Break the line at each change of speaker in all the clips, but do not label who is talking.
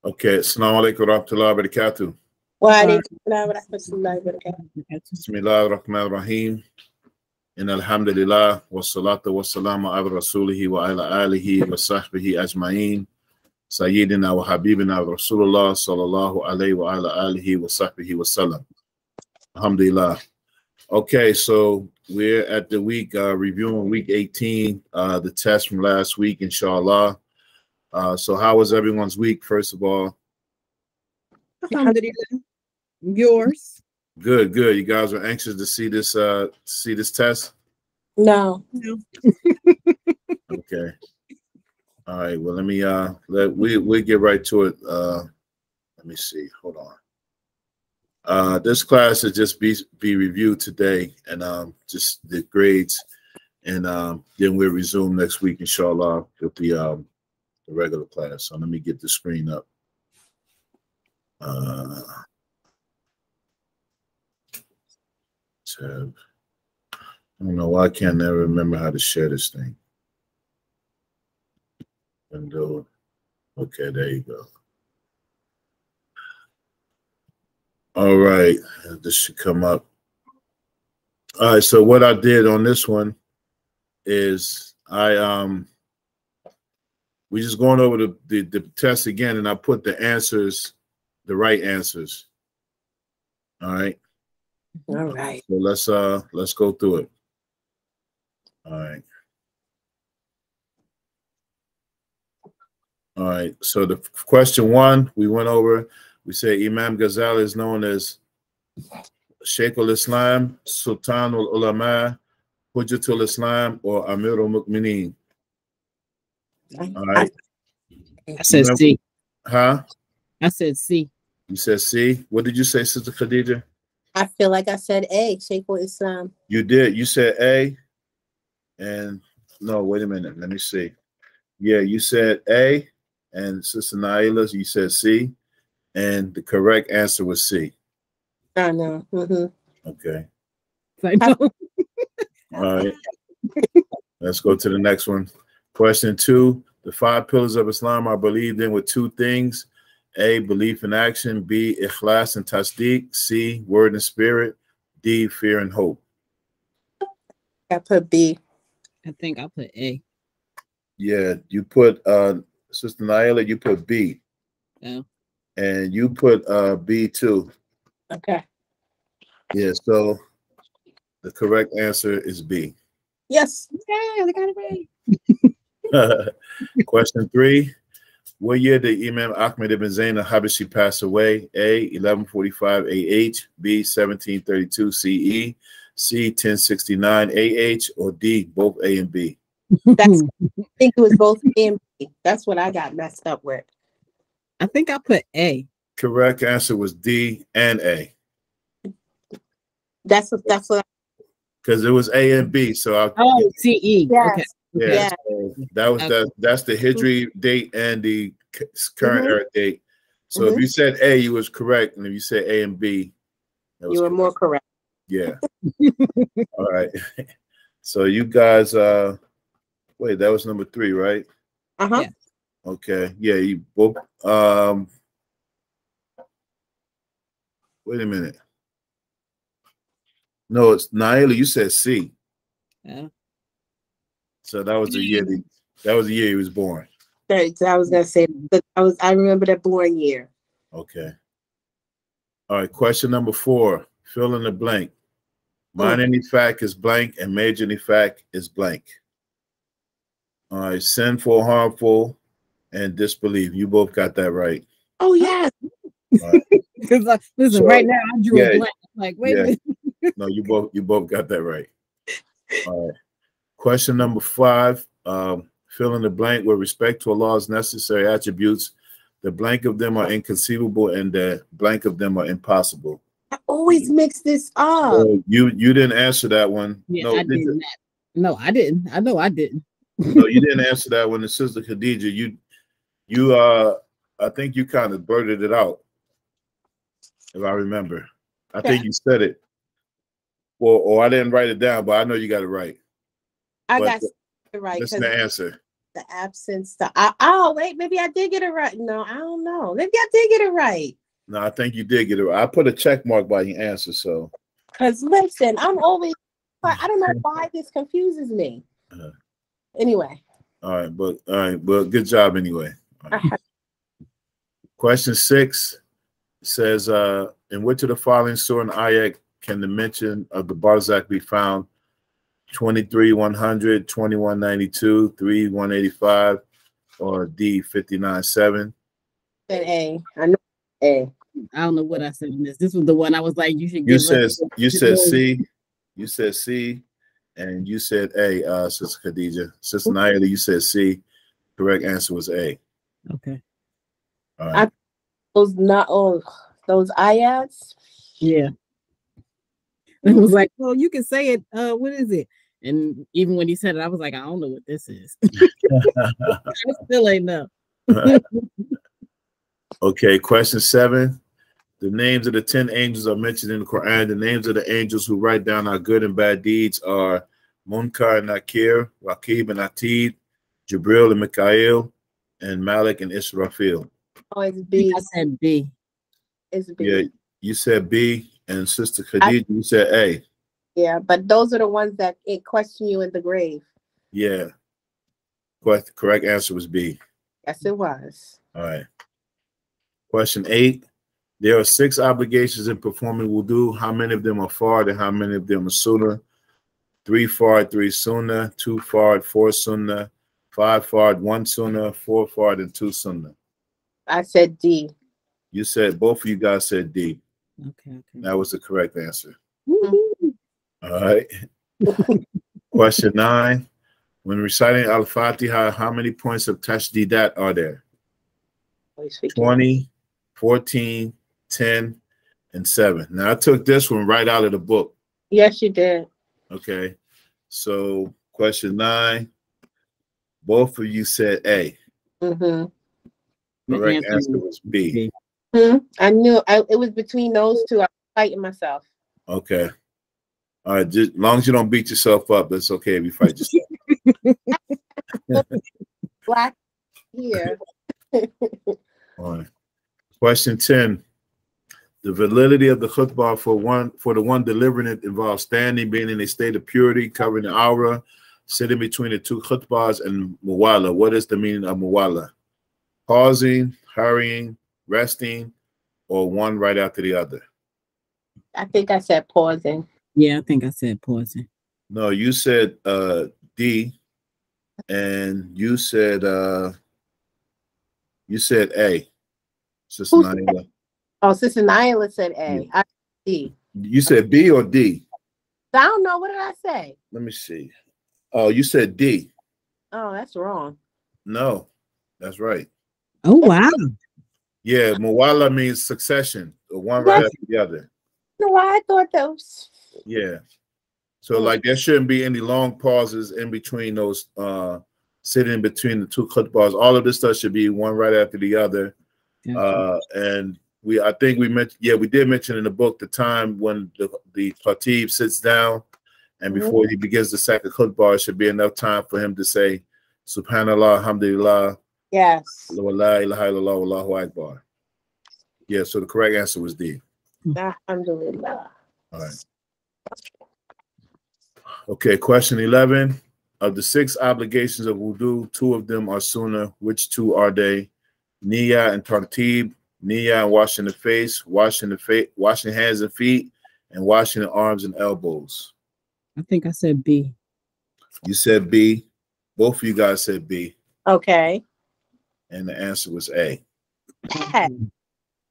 Okay, Assalamu alaikum wa rahmatullahi wa barakatuh.
Wa alaikum salam wa rahmatullahi wa barakatuh.
Bismillah ar-Rahman ar-Rahim. In alhamdulillah, wa salatu wa salamu ala rasulihi wa ala alihi wa sahbihi ajma'in. Sayyidina wa habibina Rasulullah sallallahu alayhi wa ala alihi wa sahbihi wa sallam. Alhamdulillah. Okay, so we're at the week, reviewing week 18, the test from last week, inshallah. So how was everyone's week, first of all?
Alhamdulillah. Yours?
Good, good. You guys are anxious to see this test?
No.
Okay. All right. Well, let me we'll get right to it. Let me see. Hold on. This class will just be reviewed today, and just the grades, and then we'll resume next week, inshallah, with the regular class. So let me get the screen up. Tab. I don't know why I can't never remember how to share this thing. Window. Okay, there you go. All right, this should come up. All right, so what I did on this one is we just going over the test again, and I put the answers, the right answers. All right.
All right.
So let's go through it. All right. All right. So the question one we went over, we say Imam Ghazali is known as Shaykh al-Islam, Sultan al-Ulama, Hujjatul Islam, or Amir al-Mu'mineen. All right.
I said C.
Huh?
I said C.
You said C. What did you say, Sister Khadija?
I feel like I said A, Shaykh al-Islam.
You did. You said A. And no, wait a minute. Let me see. Yeah, you said A. And Sister Naila, you said C. And the correct answer was C.
I know. Mm-hmm.
Okay.
I know.
All right. Let's go to the next one. Question two. The 5 pillars of Islam are believed in with 2 things. A, belief and action. B, ikhlas and tasdeeq. C, word and spirit. D, fear and hope.
I put B.
I think I put A.
Yeah, you put Sister Naila, you put B.
Yeah.
And you put B too.
Okay.
Yeah, so the correct answer is B.
Yes.
Yeah, I got it right.
Question 3. What year did Imam Ahmed ibn Zayn al-Habashi pass away? A, 1145 AH, B, 1732 CE, C, 1069 AH, or D, both A and B?
I think it was both A and B. That's what I got messed up with.
I think I put A.
Correct answer was D and A.
That's what
Because it was A and B, so
CE.
Yes.
Okay.
yeah,
Yeah.
so that was that's the Hijri date and the current era date. So if you said A, you was correct, and if you said A and B, that was
You were
correct.
more correct.
Yeah. All right. So you guys, wait, that was number 3, right?
Uh-huh.
Yeah.
Okay. Yeah, you both. Wait a minute. No, it's Naila. You said C.
Yeah.
So that was the year. That was the year he was born.
I was gonna say that I remember that born year.
Okay. All right. Question number 4. Fill in the blank. Minor fact is blank, and major fact is blank. All right. Sinful, harmful, and disbelief. You both got that right.
Oh yes.
Because listen,
So,
right now I drew a blank. I'm like, wait a minute.
No, you both got that right. All right. Question number 5. Fill in the blank with respect to Allah's necessary attributes. The blank of them are inconceivable, and the blank of them are impossible.
I always mix this up.
So you didn't answer that one.
Yeah,
No,
I did not. No, I didn't. I know I didn't.
No, you didn't answer that one. And Sister Khadija, you I think you kind of blurted it out, if I remember. I think you said it. Well, or I didn't write it down, but I know you got it right.
I got it right.
Listen to the answer.
the absence. Oh, wait, maybe I did get it right. No, I don't know. Maybe I did get it right.
No, I think you did get it right. I put a check mark by your answer, so.
Because listen, I'm always, I don't know why this confuses me. Anyway.
All right, but good job anyway. Right. Question 6 says, in which of the following surah and ayat can the mention of the barzakh be found? 23:100, 21:92, 3:185, or D 59:7?
A. I know A.
I don't know what I said in this. This was the one I was like, you should
You
give
said
us.
you said C. You said C, and you said A. Sister Khadija, Sister Naila, you said C. Correct answer was A.
Okay.
All right.
Those ayats.
Yeah. It was like, well, you can say it. What is it? And even when he said it, I was like, I don't know what this is. I still ain't know.
Okay, question 7. The names of the 10 angels are mentioned in the Quran. The names of the angels who write down our good and bad deeds are Munkar and Nakir, Raqib and Atid, Jibril and Mikael, and Malik and Israfil.
Oh, it's B.
I said B.
It's B.
Yeah, you said B, and Sister Khadija, you said A.
Yeah, but those are the ones that question you in the grave.
Yeah. Correct answer was B.
Yes, it was.
All right. Question 8. There are 6 obligations in performing wudu. How many of them are fard and how many of them are sunnah? 3 fard, 3 sunnah, 2 fard, 4 sunnah, 5 fard, 1 sunnah, 4 fard, and 2 sunnah.
I said D.
You said, both of you guys said D.
Okay.
That was the correct answer.
Mm-hmm.
All right. Question 9. When reciting Al-Fatiha, how many points of tashdidat are there? 20, 14, 10, and 7. Now, I took this one right out of the book.
Yes, you did.
Okay. So, question 9. Both of you said A.
Mm-hmm.
Correct answer was B.
I knew it was between those two. I was fighting myself.
Okay. All right. Just, as long as you don't beat yourself up, that's okay if you fight yourself.
Black here.
All right. Question 10. The validity of the khutbah for the one delivering it involves standing, being in a state of purity, covering the aura, sitting between the 2 khutbahs, and muwala. What is the meaning of muwala? Pausing, hurrying, resting, or one right after the other?
I think I said pausing.
Yeah, I think I said pausing.
No, you said D, and you said A. Sister Naila.
Oh, Sister Naila said A.
Yeah.
I said D.
You said B or D?
I don't know. What did I say?
Let me see. Oh, you said D.
Oh, that's wrong.
No, that's right.
Oh, wow.
Yeah, muwala means succession, one right after the other.
No, I thought those.
Yeah. So like there shouldn't be any long pauses in between those sitting between the 2 khutbahs. All of this stuff should be one right after the other. And I think we mentioned, we did mention in the book the time when the khatib sits down and before he begins the second khutbah, it should be enough time for him to say Subhanallah, Alhamdulillah.
Yes.
La ilaha illallah, Allahu Akbar. Yeah, so the correct answer was D.
Alhamdulillah.
All right. Okay, question 11. Of the 6 obligations of wudu, 2 of them are sunnah. Which 2 are they? Niyah and tartib. Niyah and washing the face, washing hands and feet, and washing the arms and elbows.
I think I said B.
You said B. Both of you guys said B.
Okay.
And the answer was A.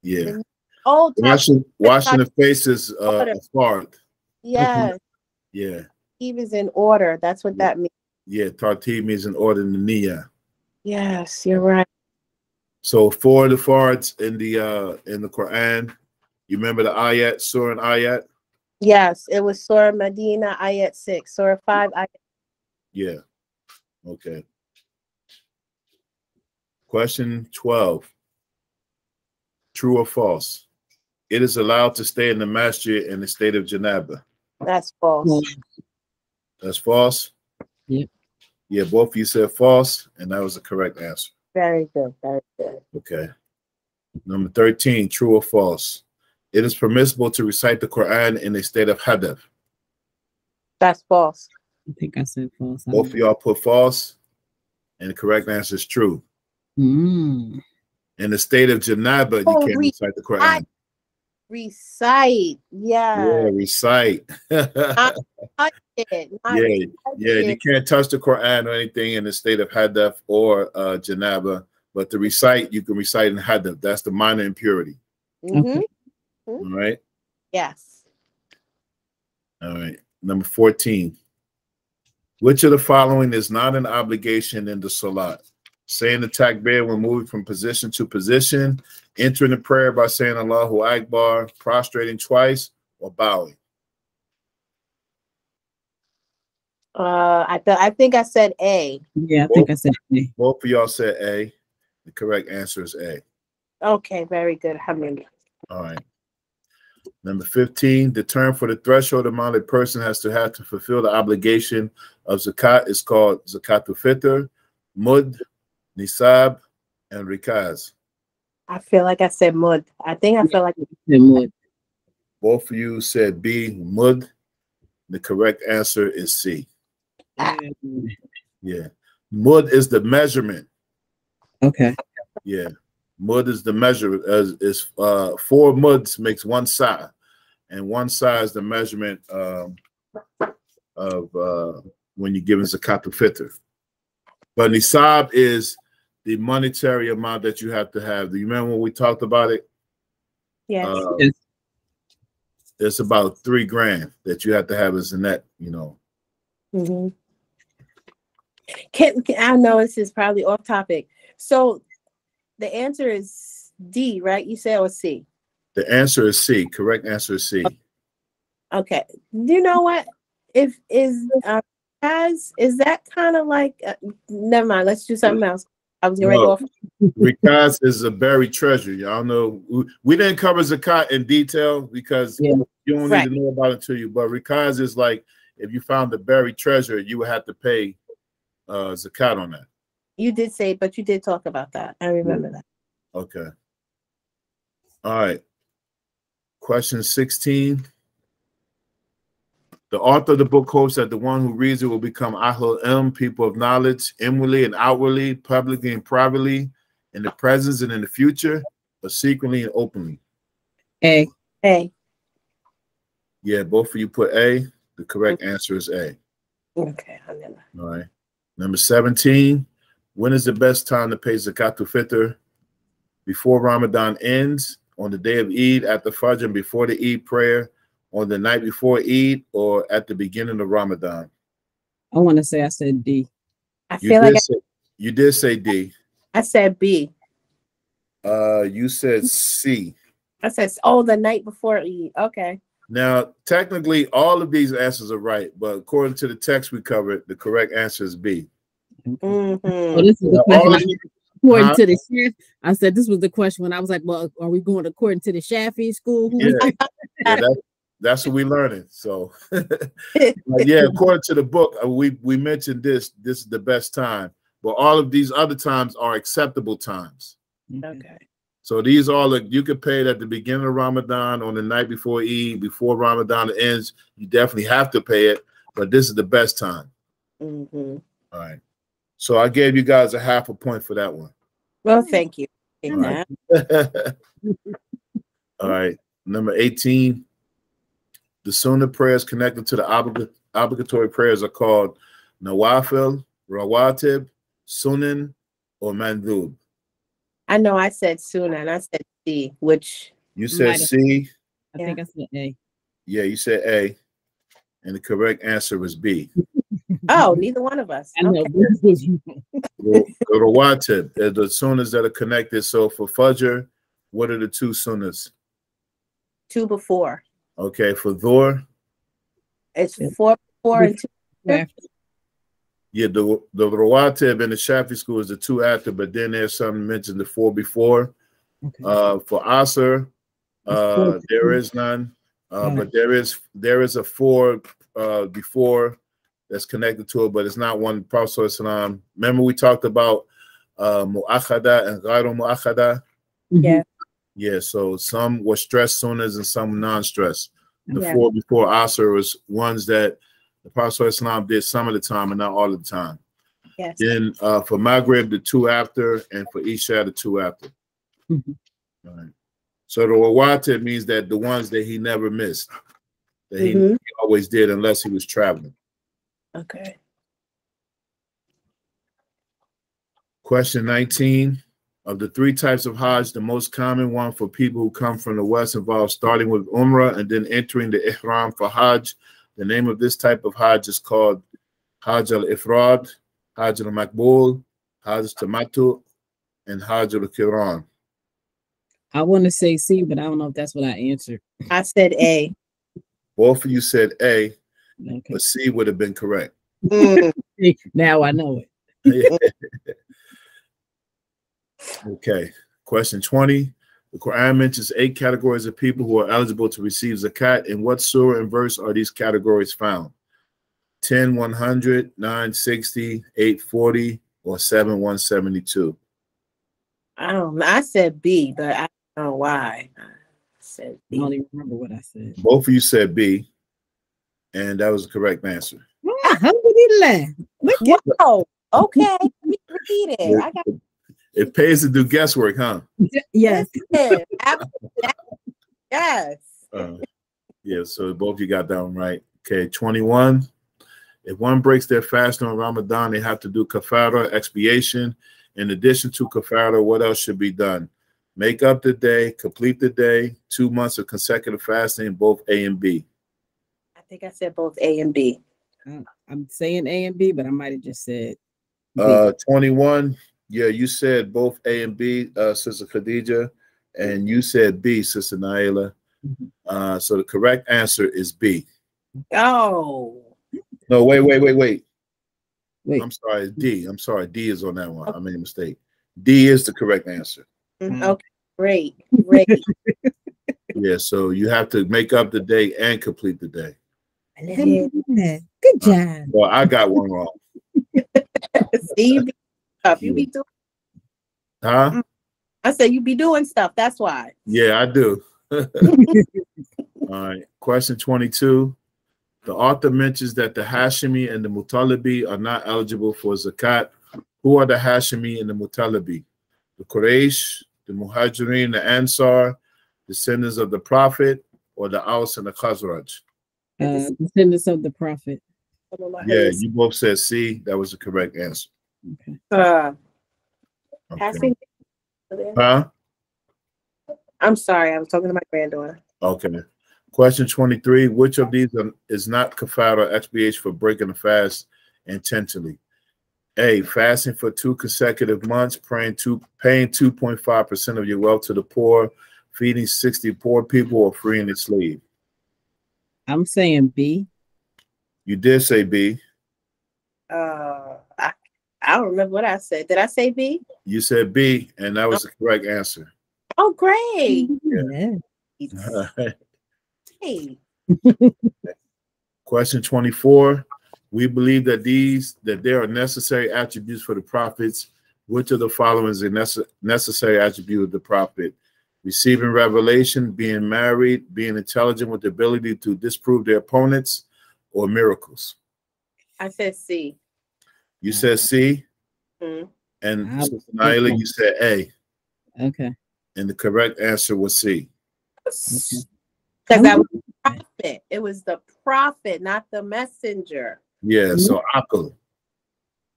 Yeah.
Oh,
washing the face is a fard.
Yes.
Yeah.
Tartib is in order. That's what that means.
Yeah, tartib means in order in the niyah.
Yes, you're right.
So 4 of the fards in the Quran, you remember the ayat, surah and ayat?
Yes, it was Surah Medina, ayat 6. Surah 5, ayat.
Yeah. Okay. Question 12. True or false? It is allowed to stay in the masjid in the state of janaba.
That's false.
That's false?
Yep.
Yeah, both of you said false, and that was the correct answer.
Very good. Very good.
Okay. Number 13, true or false? It is permissible to recite the Quran in a state of hadath.
That's false.
I think I said false.
Both of y'all put false, and the correct answer is true.
Mm.
In the state of janaba, you can't recite the Quran.
Recite. Yeah.
Yeah, recite. Yeah, you can't touch the Quran or anything in the state of hadath or janaba, but to recite, you can recite in hadath. That's the minor impurity.
Mm-hmm.
All right.
Yes.
All right. Number 14. Which of the following is not an obligation in the salat? Saying the takbir when moving from position to position, entering the prayer by saying Allahu Akbar, prostrating twice, or bowing.
I think I said A.
Yeah, I think I said A.
Both of y'all said A. The correct answer is A.
Okay, very good.
All right. Number 15, the term for the threshold amount a person has to fulfill the obligation of zakat is called zakatul fitr, mud, nisab, and rikaz.
I feel like I said mud. I feel like
I said mud.
Both of you said B, mud. The correct answer is C. Yeah. Mud is the measurement.
Okay.
Yeah. Mud is the measure. Is 4 muds makes 1 sa, and 1 sa is the measurement of when you're giving zakatul fitr. But nisab is the monetary amount that you have to have. Do you remember when we talked about it?
yes.
It's about 3 grand that you have to have as a net, you know.
Mm-hmm. I know this is probably off topic. So the answer is D, right? You said, or C?
The answer is C. Correct answer is C.
Okay. You know what? Is that kind of like? Never mind. Let's do something else. I was going to go off.
Rikaz is a buried treasure. Y'all know we didn't cover zakat in detail because you don't need to know about it until you. But rikaz is like if you found a buried treasure, you would have to pay zakat on that.
You did say, but you did talk about that. I remember that.
Okay. All right. Question 16. The author of the book hopes that the one who reads it will become Ahlul Ilm, people of knowledge, inwardly and outwardly, publicly and privately, in the present and in the future, but secretly and openly.
A.
A.
Yeah, both of you put A. The correct answer is A.
Okay.
All right. Number 17. When is the best time to pay zakatul fitr? Before Ramadan ends, on the day of Eid, at the Fajr, and before the Eid prayer, on the night before Eid, or at the beginning of Ramadan?
I want to say I said D.
You did say D.
I said B.
You said C.
I said, the night before Eid. Okay.
Now, technically, all of these answers are right, but according to the text we covered, the correct answer is B.
Mm-hmm.
Well, this is the question. According to the chef, I said this was the question when I was like, "Well, are we going according to the Shafi school?"
That's what we're learning. So, according to the book, we mentioned this. This is the best time, but all of these other times are acceptable times.
Okay.
So these all you could pay it at the beginning of Ramadan, on the night before Eid, before Ramadan ends. You definitely have to pay it, but this is the best time.
Mm-hmm.
All right. So I gave you guys a half a point for that one.
Well, thank you.
All right. All right. Number 18. The sunnah prayers connected to the obligatory prayers are called nawafil, rawatib, sunan, or mandub.
I know I said sunnah and I said C, which
you said C.
I think I said A.
Yeah, you said A, and the correct answer was B.
Oh, neither one of us.
I know.
The rawatib, the sunnahs that are connected. So for Fajr, what are the 2 sunnahs?
2 before.
Okay, for Dhuhr,
it's 4 before and 2 after.
Yeah, the rawatib in the Shafi school is the 2 after, but then there's something mentioned the 4 before. Okay. For Asr, there is none, but there is a 4 before that's connected to it, but it's not one. Prophet Islam. Remember we talked about mu'akhada and ghayru mu'akhada?
Yeah.
Yeah, so some were stress sunnahs and some non-stress. The
Yeah.
4 before Asr was ones that the Prophet Islam did some of the time and not all of the time.
Yes.
Then for Maghrib, the 2 after, and for Isha, the 2 after. All right. So the rawatib means that the ones that he never missed, that he always did unless he was traveling.
Okay.
Question 19. Of the 3 types of Hajj, the most common one for people who come from the West involves starting with Umrah and then entering the Ihram for Hajj. The name of this type of Hajj is called Hajj al-Ifrad, Hajj al-Makbul, Hajj Tamattu, and Hajj al-Qiran.
I want to say C, but I don't know if that's what I answered.
I said A.
Both of you said A,
Okay.
but C would have been correct.
Now I know it.
Okay. Question 20. The Quran mentions 8 categories of people who are eligible to receive zakat. In what surah and verse are these categories found? 10, 100, 960, 840, or 7, 172?
I don't know. I said B, but I don't know why. I said
I don't
B.
even remember what I said.
Both of you said B, and that was the correct answer.
Alhamdulillah.
Wow. Okay. Let me repeat it. I got
It pays to do guesswork, huh?
Yes.
listen. Yes.
Yeah, so both of you got that one right. Okay, 21. If one breaks their fast on Ramadan, they have to do kafara, expiation. In addition to kafara, what else should be done? Make up the day, complete the day, 2 months of consecutive fasting, both A and B.
I think I said both A and B.
I'm saying A and B, but I might have just said B.
21. Yeah, you said both A and B, Sister Khadija, and you said B, Sister Naila. So the correct answer is B.
Oh.
No, wait.
Wait.
I'm sorry, it's D. I'm sorry, D is on that one. I made a mistake. D is the correct answer.
Okay. Great. Great.
Yeah, so you have to make up the day and complete the day.
Alhamdulillah. Good job.
Well, I got one wrong.
See, you be stuff. You be doing.
Huh?
I said you be doing stuff. That's why.
Yeah, I do. All right. Question 22. The author mentions that the Hashimi and the Mutalibi are not eligible for zakat. Who are the Hashimi and the Mutalibi? The Quraysh, the Muhajirin, the Ansar, descendants of the Prophet, or the Aus and the Khazraj?
Descendants of the Prophet.
Yeah, you both said C. That was the correct answer.
Okay.
Okay. Huh?
I'm sorry. I was talking to my granddaughter.
Okay. Question 23. Which of these is not kafara, expiation for breaking the fast intentionally? A, fasting for 2 consecutive months, paying 2.5% of your wealth to the poor, feeding 60 poor people, or freeing a slave.
I'm saying B.
You did say B.
I don't remember what I said. Did I say B?
You said B, and that was the correct answer.
Oh, great.
Yeah.
Hey.
Question 24. We believe that there are necessary attributes for the prophets. Which of the following is a necessary attribute of the prophet? Receiving revelation, being married, being intelligent with the ability to disprove their opponents, or miracles?
I said C.
You said C,
Mm-hmm.
and Sister Naila, you said A.
Okay.
And the correct answer was C.
Because that was the prophet. It was the prophet, not the messenger.
Yeah, so Akal.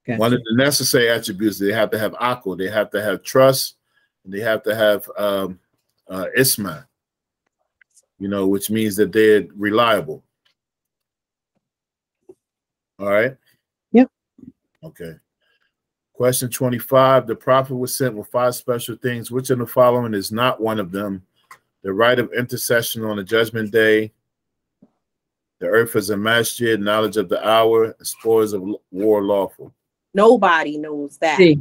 Gotcha.
One of the necessary attributes, they have to have Akal. They have to have trust, and they have to have Isma, which means that they're reliable. All right?
Yep.
Okay. Question 25. The prophet was sent with 5 special things. Which of the following is not one of them? The right of intercession on the judgment day, the earth is a masjid, knowledge of the hour, spoils of war lawful.
Nobody knows that.
C.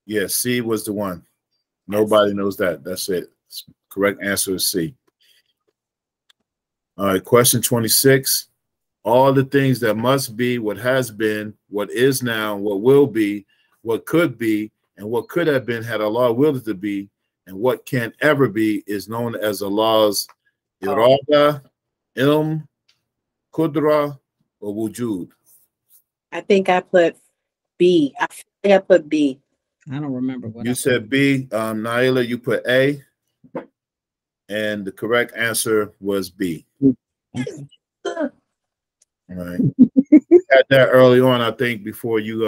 Yeah, C was the one. Nobody knows that. That's it. Correct answer is C. All right, question 26. all the things that must be, what has been, what is now, what will be, what could be, and what could have been had Allah willed it to be, and what can't ever be is known as Allah's irada, ilm, qudra, or wujud.
I think I put B. I think I put B.
I don't remember what
You said B. Naila, you put A, and the correct answer was B.
Okay.
All right. Had that early on, I think, before you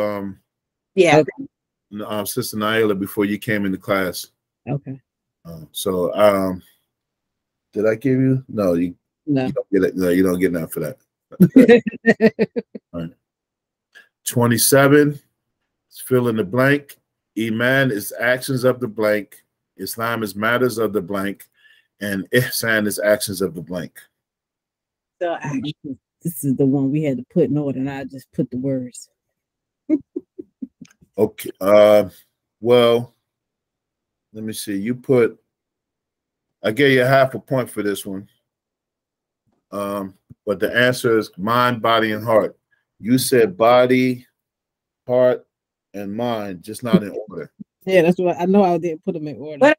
Yeah.
Sister Naila, before you came into class.
Okay.
So did I give you? No, you don't get it. No, you don't get nothing for that. All right. 27. Fill in the blank. Iman is actions of the blank. Islam is matters of the blank, and ihsan is actions of the blank.
So
this is the one we had to put in order, and I just put the words.
Okay. Well, let me see. You put. I gave you half a point for this one. But the answer is mind, body, and heart. You said body, heart, and mind, just not in order.
Yeah, that's what I know. I didn't put them in order.
What?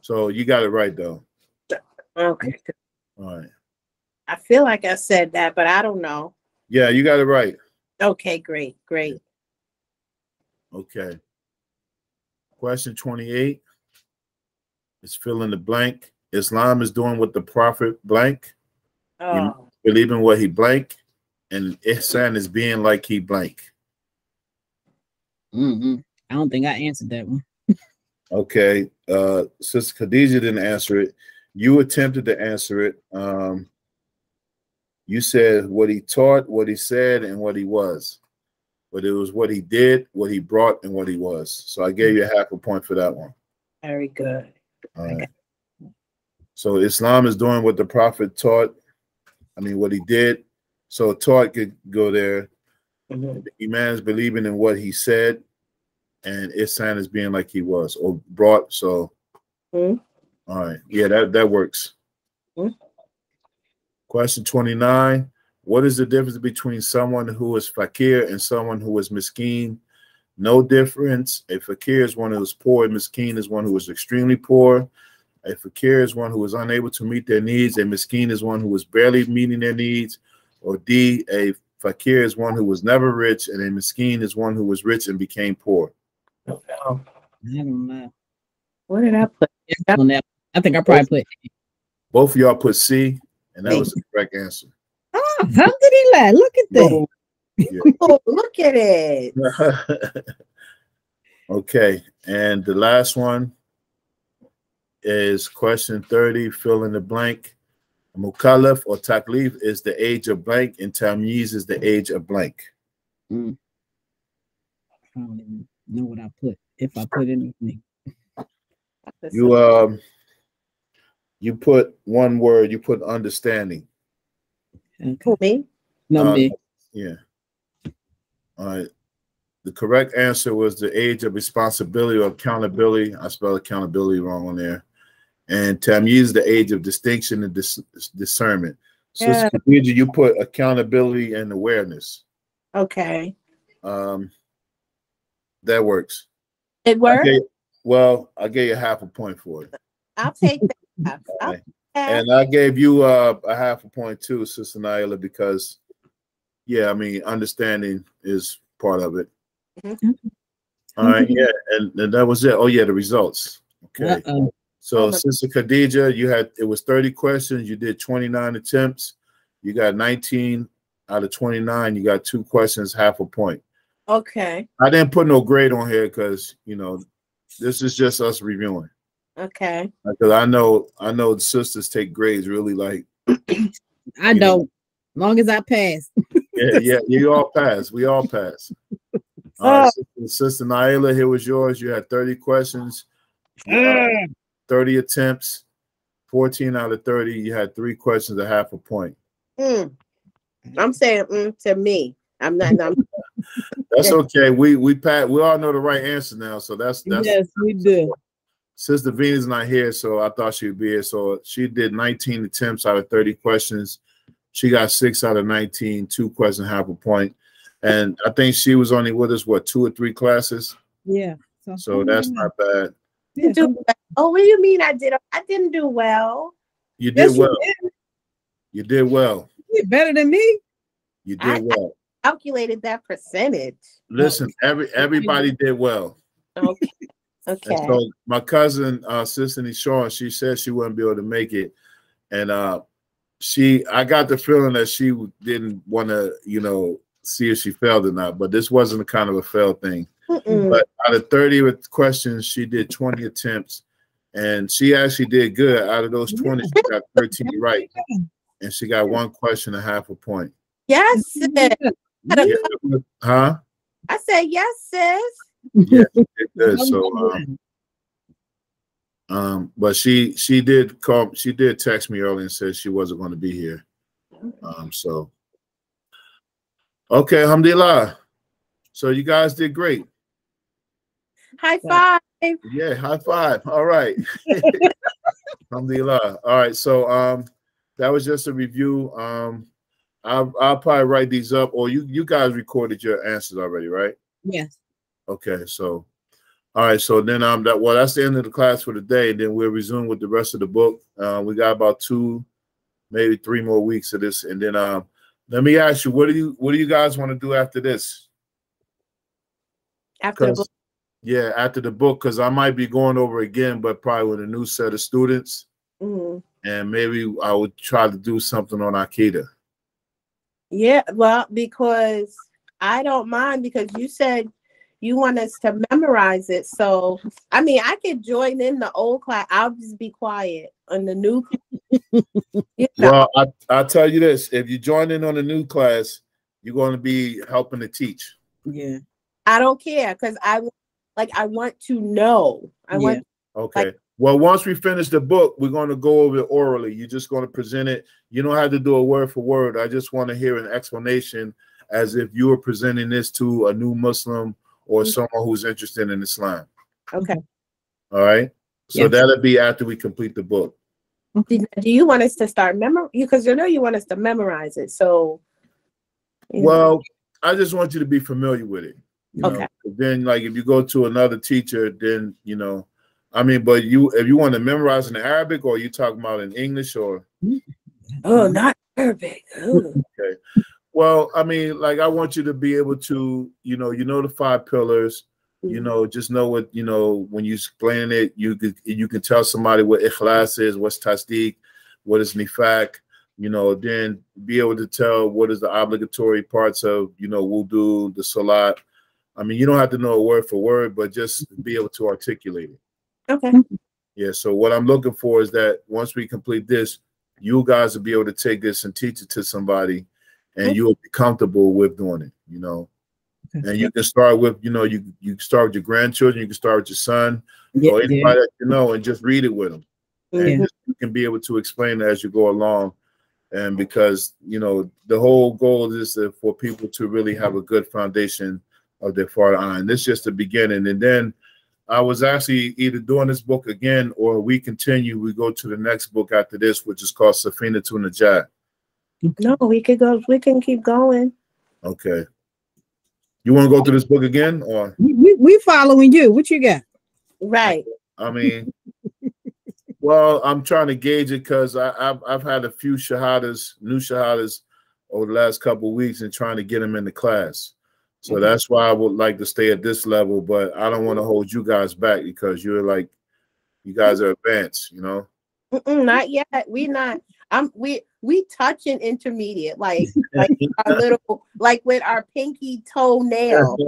So you got it right, though.
okay.
All right.
I feel like I said that, but I don't know.
Yeah, you got it right.
Okay, great.
Okay. Question 28 is fill in the blank. Islam is doing what the Prophet blank.
Oh,
Believing what he blank. And ihsan is being like he blank.
I don't think I answered that one.
Okay. Sister Khadija didn't answer it. You attempted to answer it. You said what he taught, what he said, and what he was. But it was what he did, what he brought, and what he was. So I gave you half a point for that one.
very good.
All right. So Islam is doing what the Prophet taught. I mean, what he did. So taught could go there.
Mhm.
Iman is believing in what he said, and ihsan is being like he was or brought. So,
Mhm.
All right. Yeah, that works.
Mhm.
Question 29. What is the difference between someone who is fakir and someone who is miskeen? No difference. A fakir is one who is poor, and miskeen is one who is extremely poor. A fakir is one who is unable to meet their needs. A miskeen is one who is barely meeting their needs. Or D, a fakir is one who was never rich, and a miskeen is one who was rich and became poor.
Oh,
I don't know.
what did I put?
On that, I think I probably put.
Both of y'all put C, and that was the correct answer.
Oh, how did he lie? Look at that.
Oh, look at it.
Okay, and the last one is question 30. Fill in the blank. Mukallaf or taklif is the age of blank, and tamyiz is the age of blank.
I don't even know what I put. If I put anything.
You put one word. You put understanding.
Okay.
Who, me?
No, me.
Yeah. All right. The correct answer was the age of responsibility or accountability. I spelled accountability wrong on there. And tamyiz, the age of distinction and discernment. So,
Yeah.
Khadija, you put accountability and awareness.
Okay.
That works.
It worked?
I gave you half a point for it.
I'll take that.
Right. And I gave you a half a point too, Sister Naila, because, yeah, I mean, understanding is part of it.
Mhm.
All right, yeah, and that was it. Oh, yeah, the results. Okay. So, Sister Khadija, it was 30 questions. You did 29 attempts. You got 19 out of 29. You got 2 questions, half a point.
Okay.
I didn't put no grade on here because, this is just us reviewing.
Okay.
Because I know the sisters take grades really like.
I don't. Long as I pass.
Yeah, you all pass. We all pass. All right, Sister Naila, here was yours. You had 30 questions, 30 attempts, 14 out of 30. You had 3 questions, a half a point.
I'm saying to me. I'm not.
That's okay. We all know the right answer now. So that's
yes, we do.
Sister Venus not here, so I thought she'd be here. So she did 19 attempts out of 30 questions. She got 6 out of 19, 2 questions, half a point. And I think she was only with us, what, 2 or 3 classes?
Yeah.
So that's not bad.
Yeah,
Oh, what do you mean I did? I didn't do well.
You did well.
did.
You did well.
You did better than me.
You did well.
I calculated that percentage.
Listen, everybody did well.
Okay. Okay.
And so my cousin, Sister Sean, she said she wouldn't be able to make it. And I got the feeling that she didn't want to, you know, see if she failed or not. But this wasn't a kind of a fail thing. But out of 30 questions, she did 20 attempts. And she actually did good. Out of those 20, she got 13 right. And she got 1 question and half a point.
Yes, sis.
Yeah. Huh?
I said yes, sis.
Yeah, she did good. So but she did call, she did text me earlier and said she wasn't going to be here. So okay, alhamdulillah. So you guys did great.
High five.
Yeah, high five. All right. Alhamdulillah. All right. So that was just a review. I'll probably write these up, or you guys recorded your answers already, right?
Yes.
Okay, so all right, so then that's the end of the class for today. Then we'll resume with the rest of the book. We got about 2, maybe 3 more weeks of this, and then let me ask you, what do you guys want to do after this?
After the book.
Yeah, after the book, because I might be going over again, but probably with a new set of students. And maybe I would try to do something on Akida.
Yeah, well, because I don't mind, because you said you want us to memorize it. So, I mean, I could join in the old class. I'll just be quiet on the new class. You know.
Well, I'll tell you this. If you join in on the new class, you're going to be helping to teach.
Yeah.
I don't care, because I want to know.
Okay. Well, once we finish the book, we're going to go over it orally. You're just going to present it. You don't have to do a word for word. I just want to hear an explanation as if you were presenting this to a new Muslim or someone who's interested in Islam.
Okay.
All right. So that'll be after we complete the book.
Do you want us to start because you know you want us to memorize it. So.
Well, I just want you to be familiar with it. You know? Then, like, if you go to another teacher, then you know. I mean, but if you want to memorize in Arabic, or you talking about in English, or
not Arabic.
Okay. Well, I mean, like, I want you to be able to, you know the 5 pillars, just know what, when you explain it, you can tell somebody what ikhlas is, what's tasdeeq, what is nifaq, then be able to tell what is the obligatory parts of, wudu, the salat. I mean, you don't have to know a word for word, but just be able to articulate it.
Okay.
Yeah. So what I'm looking for is that once we complete this, you guys will be able to take this and teach it to somebody, and you'll be comfortable with doing it, And you can start with, you can start with your grandchildren, you can start with your son, or anybody that you know, and just read it with them. And you can be able to explain it as you go along. And because, the whole goal is for people to really have a good foundation of their Fara'an. And this is just the beginning. And then I was actually either doing this book again, or we go to the next book after this, which is called Safinatun Najat.
No, we can keep going.
Okay. You want to go through this book again, or
we following you? What you got?
Right.
I mean, well, I'm trying to gauge it because I've had a few new shahadas over the last couple of weeks and trying to get them in the class. So that's why I would like to stay at this level, but I don't want to hold you guys back because you guys are advanced,
Not yet. We not. We touching intermediate, like our little, like with our pinky toenail.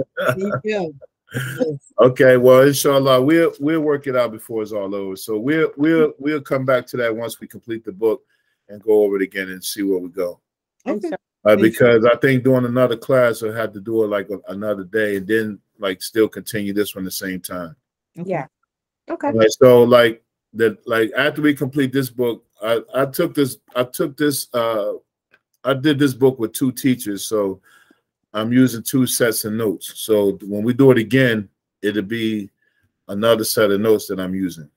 Okay, well, inshallah, we'll work it out before it's all over. So we'll come back to that once we complete the book and go over it again and see where we go.
Okay.
Because I think doing another class, I had to do it like another day, and then still continue this one at the same time.
Yeah. Okay.
Right, so after we complete this book, I did this book with 2 teachers, so I'm using 2 sets of notes. So when we do it again, it'll be another set of notes that I'm using.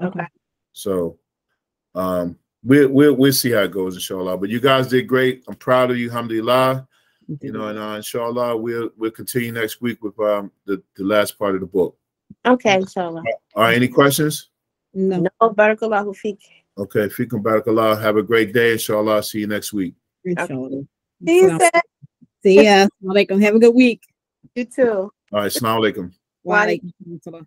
Okay.
So we'll see how it goes, inshallah. But you guys did great. I'm proud of you, alhamdulillah. You know, and inshallah, we'll continue next week with the last part of the book.
Okay, inshallah.
All right, any questions?
No.
Barakallahu feek.
Okay, fikum barakallah. Have a great day, inshallah. See you next week.
Inshallah.
See you, sir.
See ya. Assalamu alaikum. Have a good week.
You too.
All right, assalamu alaikum.
Wa alaikum.